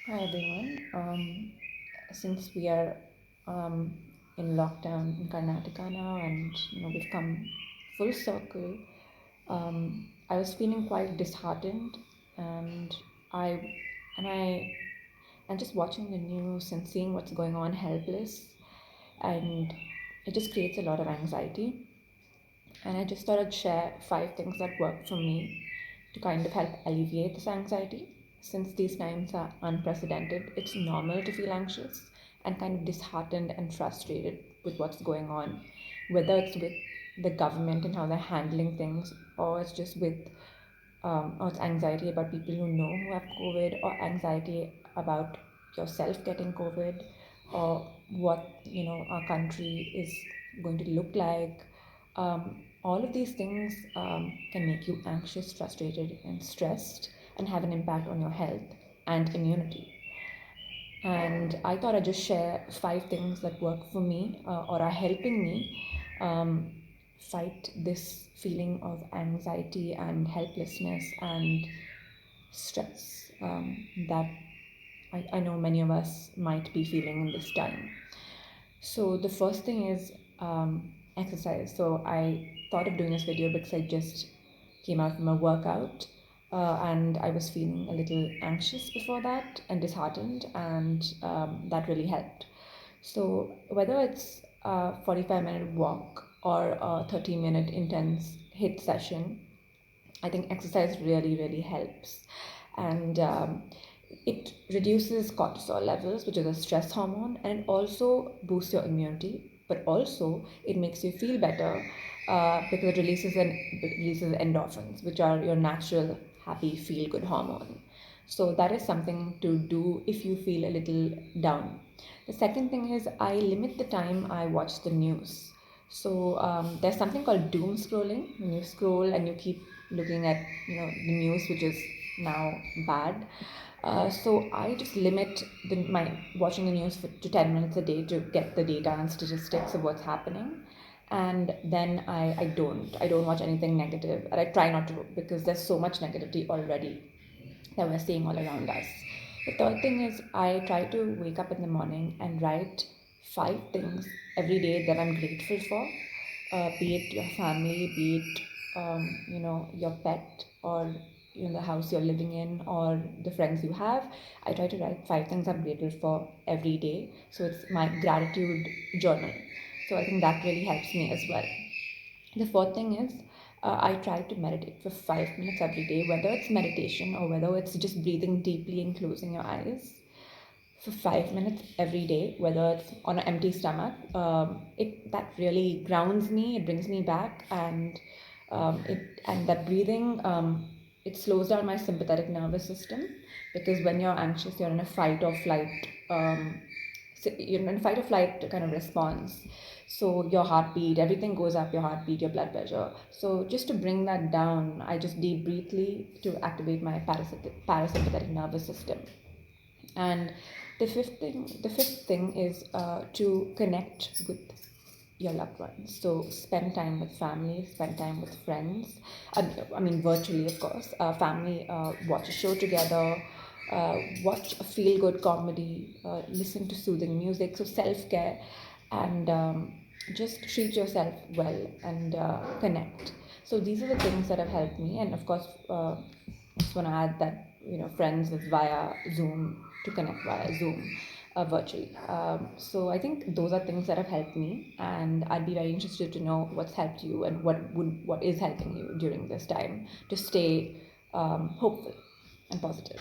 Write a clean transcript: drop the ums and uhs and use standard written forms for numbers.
Hi everyone. Since we are um, in lockdown in Karnataka now, and we've come full circle, I was feeling quite disheartened, and I and I and just watching the news and seeing what's going on, helpless, and it just creates a lot of anxiety. And I just thought I'd share 5 things that work for me to kind of help alleviate this anxiety. Since these times are unprecedented, it's normal to feel anxious and kind of disheartened and frustrated with what's going on, whether it's with the government and how they're handling things, or it's just with or it's anxiety about people you know who have COVID, or anxiety about yourself getting COVID, or what our country is going to look like. All of these things can make you anxious, frustrated, and stressed, and have an impact on your health and immunity. And I thought I'd just share 5 things that work for me or are helping me um, fight this feeling of anxiety and helplessness and stress that I know many of us might be feeling in this time. So, the first thing is exercise. So, I thought of doing this video because I just came out from a workout and I was feeling a little anxious before that and disheartened, and that really helped. So, whether it's a 45-minute walk or a 30-minute intense HIIT session, I think exercise really, really helps. And it reduces cortisol levels, which is a stress hormone, and it also boosts your immunity, but also it makes you feel better because it releases endorphins, which are your natural happy feel good hormone. So that is something to do if you feel a little down. The second thing is I limit the time I watch the news. So there's something called doom scrolling. When you scroll and you keep looking at the news, which is now bad. So I just limit my watching the news to 10 minutes a day to get the data and statistics of what's happening, and then I don't watch anything negative, and I try not to because there's so much negativity already that we're seeing all around us. The third thing is I try to wake up in the morning and write 5 things every day that I'm grateful for, be it your family, be it your pet, or the house you're living in, or the friends you have. I try to write 5 things I'm grateful for every day. So it's my gratitude journal. So I think that really helps me as well. The fourth thing is I try to meditate for 5 minutes every day, whether it's meditation or whether it's just breathing deeply and closing your eyes for 5 minutes every day, whether it's on an empty stomach. It that really grounds me. It brings me back, and that breathing it slows down my sympathetic nervous system, because when you're anxious, you're in a fight or flight. You're in fight or flight kind of response. So your heartbeat, everything goes up, your heartbeat, your blood pressure. So just to bring that down, I just deep breathly to activate my parasympathetic nervous system. And the fifth thing is to connect with your loved ones. So spend time with family, spend time with friends. I mean, virtually, of course. Family, watch a show together, watch a feel good comedy, listen to soothing music. So self care, and just treat yourself well, and connect. So these are the things that have helped me. And of course, I just want to add that friends is via Zoom, to connect via Zoom virtually. So I think those are things that have helped me, and I'd be very interested to know what's helped you and what is helping you during this time to stay hopeful and positive.